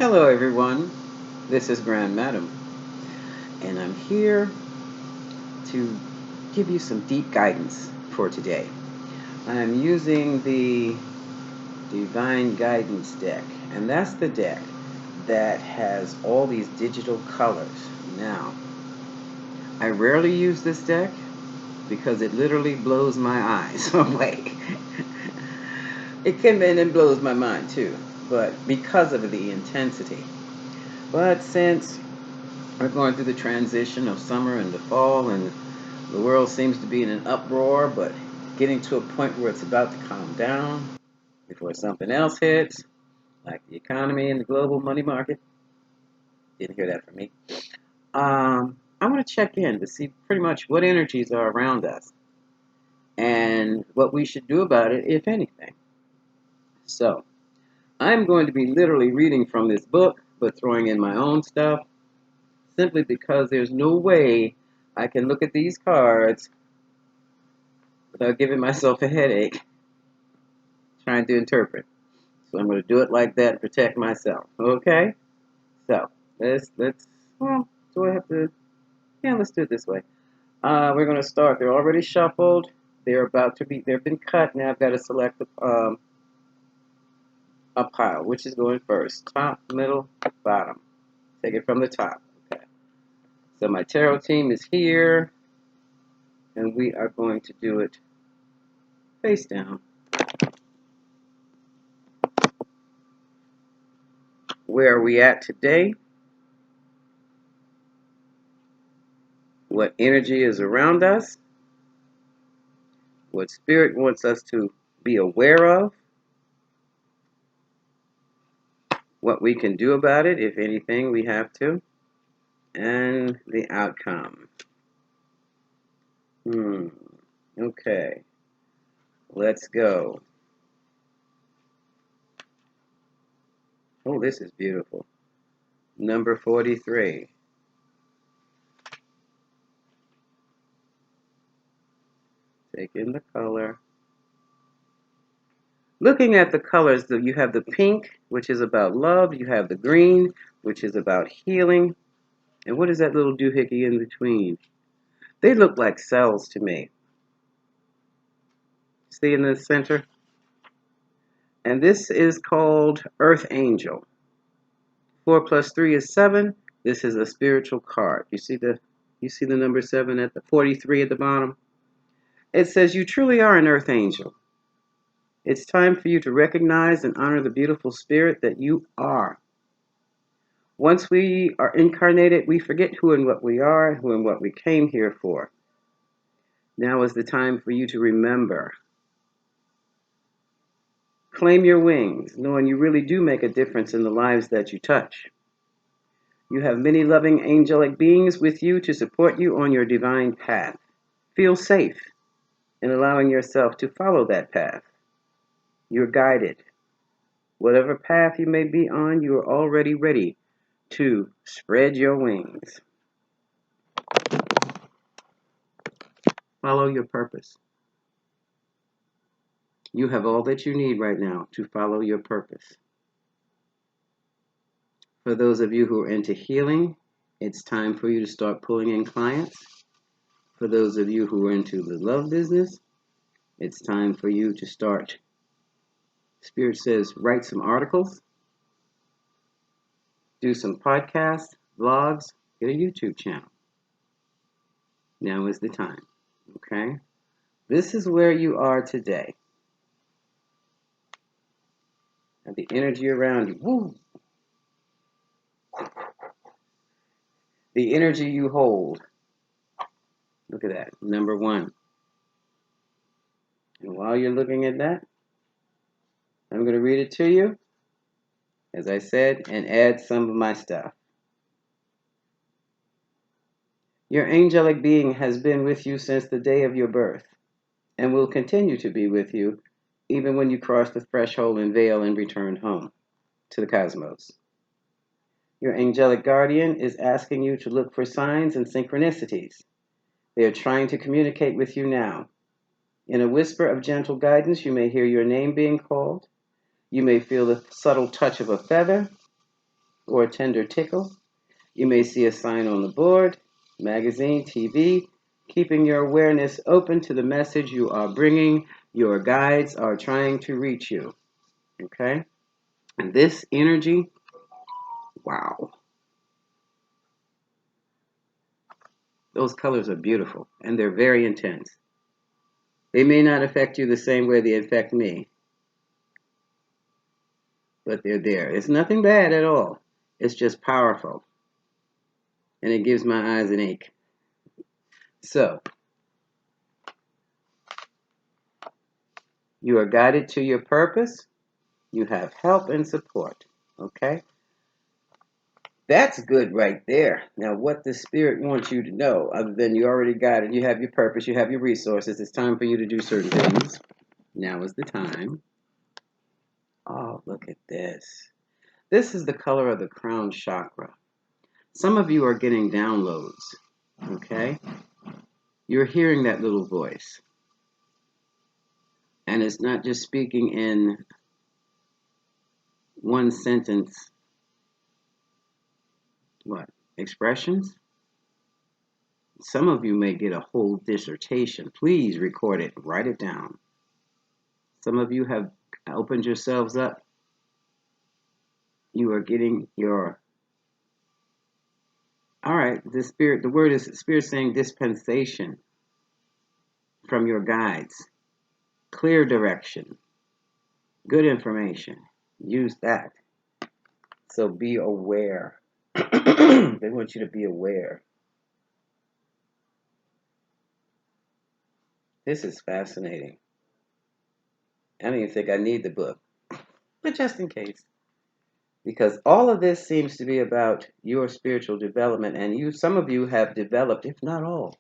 Hello, everyone. This is Grand Madam, and I'm here to give you some deep guidance for today. I'm using the Divine Guidance deck, and that's the deck that has all these digital colors. Now, I rarely use this deck because it literally blows my eyes away. It can and it blows my mind too, but because of the intensity. But since we're going through the transition of summer and the fall, and the world seems to be in an uproar, but getting to a point where it's about to calm down before something else hits, like the economy and the global money market. Didn't hear that from me. I want to check in to see pretty much what energies are around us and what we should do about it, if anything. So, I'm going to be literally reading from this book, but throwing in my own stuff, simply because there's no way I can look at these cards without giving myself a headache trying to interpret. So I'm going to do it like that to protect myself. Okay? So well, do I have to? Yeah, let's do it this way. We're going to start. They're already shuffled. They've been cut. Now I've got to select a pile. Which is going first? Top, middle, bottom. Take it from the top. Okay. So my tarot team is here, and we are going to do it face down. Where are we at today? What energy is around us? What Spirit wants us to be aware of? What we can do about it, if anything we have to, and the outcome. Okay, let's go. Oh, this is beautiful. Number 43. Take in the color. Looking at the colors, you have the pink, which is about love. You have the green, which is about healing. And what is that little doohickey in between? They look like cells to me. See in the center? And this is called Earth Angel. 4 plus 3 is 7. This is a spiritual card. You see the number 7 at the 43 at the bottom? It says you truly are an Earth Angel. It's time for you to recognize and honor the beautiful spirit that you are. Once we are incarnated, we forget who and what we are, who and what we came here for. Now is the time for you to remember. Claim your wings, knowing you really do make a difference in the lives that you touch. You have many loving angelic beings with you to support you on your divine path. Feel safe in allowing yourself to follow that path. You're guided. Whatever path you may be on, you are already ready to spread your wings. Follow your purpose. You have all that you need right now to follow your purpose. For those of you who are into healing, it's time for you to start pulling in clients. For those of you who are into the love business, it's time for you to start. Spirit says, write some articles, do some podcasts, vlogs, get a YouTube channel. Now is the time, okay? This is where you are today. And the energy around you, woo! The energy you hold. Look at that, number 1. And while you're looking at that, I'm going to read it to you, as I said, and add some of my stuff. Your angelic being has been with you since the day of your birth, and will continue to be with you even when you cross the threshold and veil and return home to the cosmos. Your angelic guardian is asking you to look for signs and synchronicities. They are trying to communicate with you now. In a whisper of gentle guidance, you may hear your name being called. You may feel the subtle touch of a feather. or a tender tickle. You may see a sign on the board, magazine, TV, keeping your awareness open to the message you are bringing. Your guides are trying to reach you. Okay? And this energy, wow. Those colors are beautiful and they're very intense. They may not affect you the same way they affect me, but they're there. It's nothing bad at all. It's just powerful. And it gives my eyes an ache. So, you are guided to your purpose. You have help and support. Okay? That's good right there. Now, what the Spirit wants you to know, other than you already got it, you have your purpose, you have your resources, it's time for you to do certain things. Now is the time. Oh, look at this. This is the color of the crown chakra. Some of you are getting downloads, okay? You're hearing that little voice. And it's not just speaking in one sentence, expressions? Some of you may get a whole dissertation. Please record it, write it down. Some of you have opened yourselves up. You are getting your, all right, the word is Spirit saying dispensation from your guides. Clear direction, good information. Use that. So be aware. They want you to be aware. This is fascinating. I don't even think I need the book, but just in case. Because all of this seems to be about your spiritual development, and some of you have developed, if not all,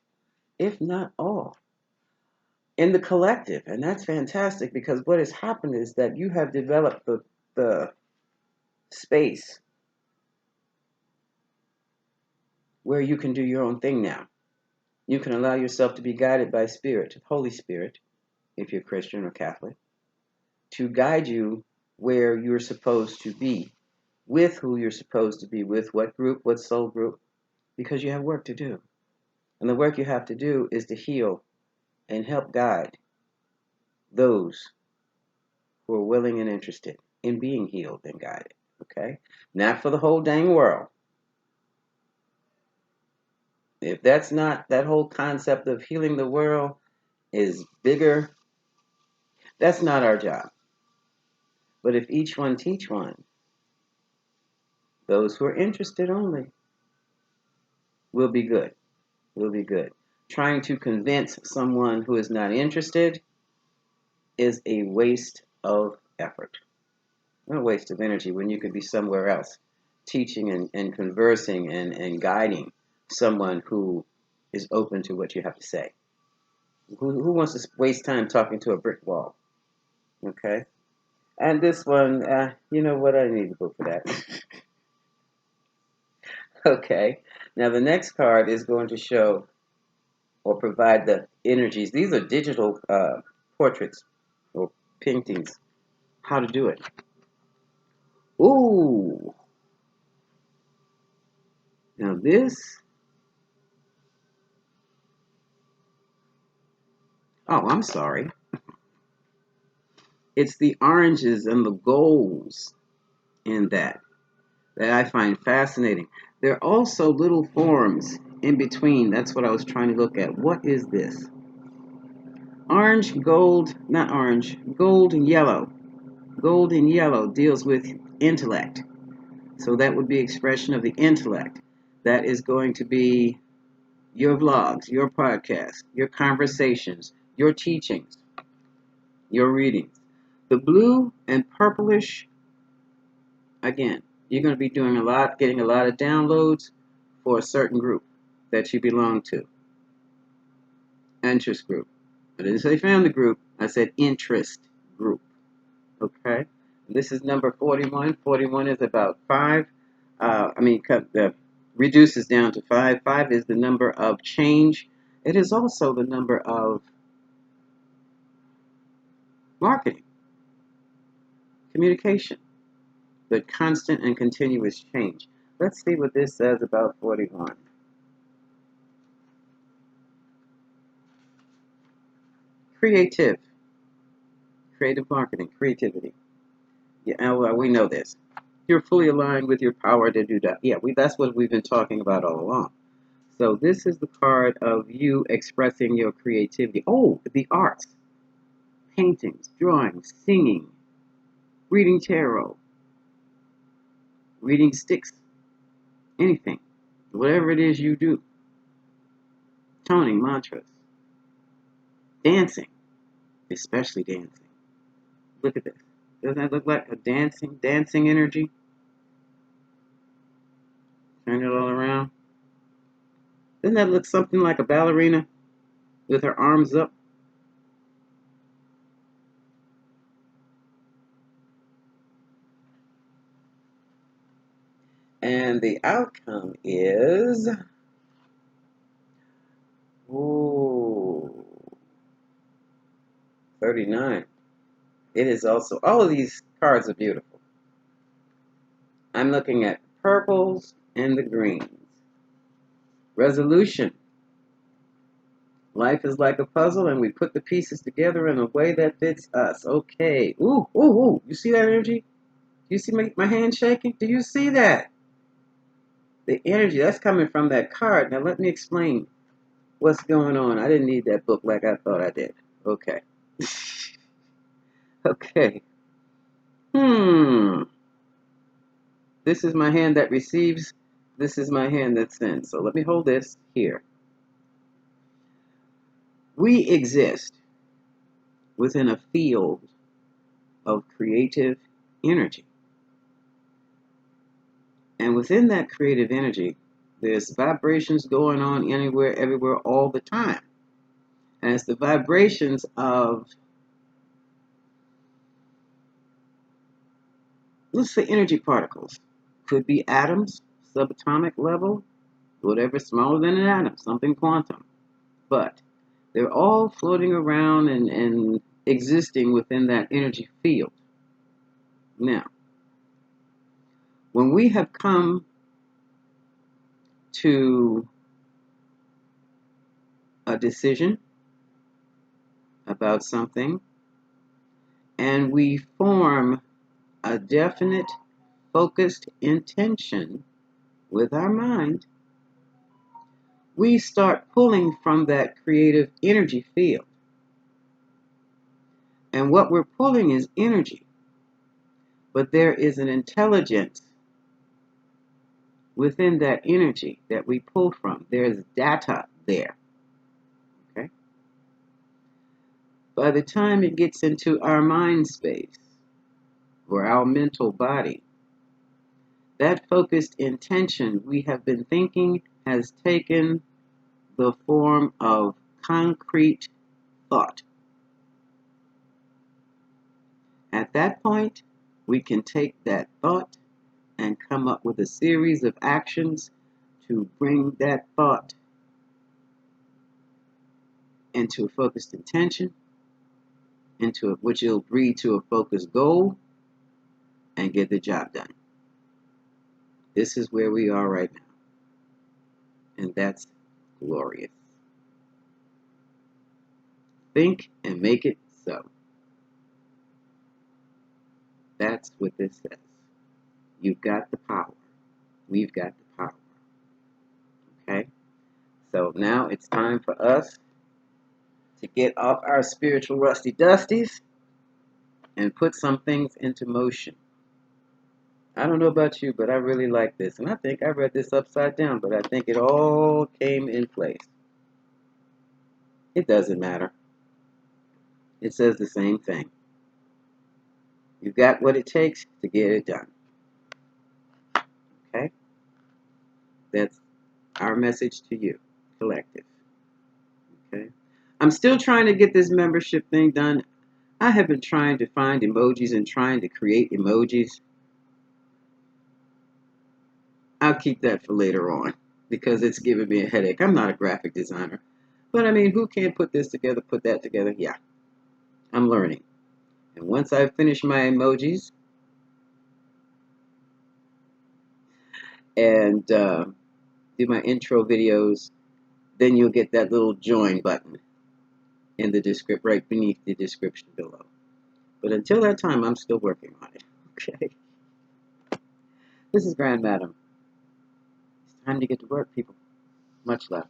in the collective. And that's fantastic, because what has happened is that you have developed the space where you can do your own thing now. You can allow yourself to be guided by Spirit, Holy Spirit, if you're Christian or Catholic, to guide you where you're supposed to be, with who you're supposed to be with, what group, what soul group, because you have work to do. And the work you have to do is to heal and help guide those who are willing and interested in being healed and guided. Okay? Not for the whole dang world. If that's not, that whole concept of healing the world is bigger, that's not our job. But if each one teach one, those who are interested only will be good. Will be good. Trying to convince someone who is not interested is a waste of effort. Not a waste of energy when you could be somewhere else teaching and conversing and guiding someone who is open to what you have to say. Who wants to waste time talking to a brick wall? Okay? And this one, you know what? I need to go for that. Okay. Now the next card is going to show or provide the energies. These are digital portraits or paintings. How to do it. Ooh. Now this. Oh, I'm sorry. It's the oranges and the golds in that I find fascinating. There are also little forms in between. That's what I was trying to look at. What is this? Orange, gold, not orange, gold and yellow. Gold and yellow deals with intellect. So that would be expression of the intellect. That is going to be your vlogs, your podcasts, your conversations, your teachings, your readings. The blue and purplish, again, you're going to be doing getting a lot of downloads for a certain group that you belong to. Interest group. I didn't say family group, I said interest group. Okay? This is number 41. 41 is about 5. Reduces down to 5. 5 is the number of change. It is also the number of marketing, communication. but constant and continuous change. Let's see what this says about 41. Creative marketing, creativity. Yeah, well, we know this. You're fully aligned with your power to do that. Yeah, that's what we've been talking about all along. So this is the card of you expressing your creativity. Oh, the arts, paintings, drawing, singing, reading tarot, reading sticks, anything, whatever it is you do, toning, mantras, dancing, especially dancing. Look at this. Doesn't that look like a dancing energy? Turn it all around. Doesn't that look something like a ballerina with her arms up? And the outcome is, ooh, 39. It is also, all of these cards are beautiful. I'm looking at purples and the greens. Resolution. Life is like a puzzle and we put the pieces together in a way that fits us. Okay. Ooh, ooh, ooh. You see that energy? Do you see my hand shaking? Do you see that? The energy that's coming from that card. Now let me explain what's going on. I didn't need that book like I thought I did. Okay. Okay. This is my hand that receives. This is my hand that sends. So let me hold this here. We exist within a field of creative energy. And within that creative energy, there's vibrations going on anywhere, everywhere, all the time. And it's the vibrations of, let's say, energy particles. Could be atoms, subatomic level, whatever smaller than an atom, something quantum. But they're all floating around and existing within that energy field. Now, when we have come to a decision about something and we form a definite, focused intention with our mind, we start pulling from that creative energy field. And what we're pulling is energy, but there is an intelligence within that energy that we pull from. There's data there. Okay? By the time it gets into our mind space or our mental body, that focused intention we have been thinking has taken the form of concrete thought. At that point, we can take that thought and come up with a series of actions to bring that thought into a focused intention, which will breed to a focused goal and get the job done. This is where we are right now. And that's glorious. Think and make it so. That's what this says. You've got the power. We've got the power. Okay? So now it's time for us to get off our spiritual rusty dusties and put some things into motion. I don't know about you, but I really like this. And I think I read this upside down, but I think it all came in place. It doesn't matter. It says the same thing. You've got what it takes to get it done. Okay? That's our message to you, collective. Okay? I'm still trying to get this membership thing done. I have been trying to find emojis and trying to create emojis. I'll keep that for later on because it's giving me a headache. I'm not a graphic designer. But I mean, who can put this together, put that together? Yeah, I'm learning. And once I finish my emojis, and do my intro videos, then you'll get that little join button in the description, right beneath the description below. But until that time, I'm still working on it. Okay. This is Grand Madam. It's time to get to work, people. Much love.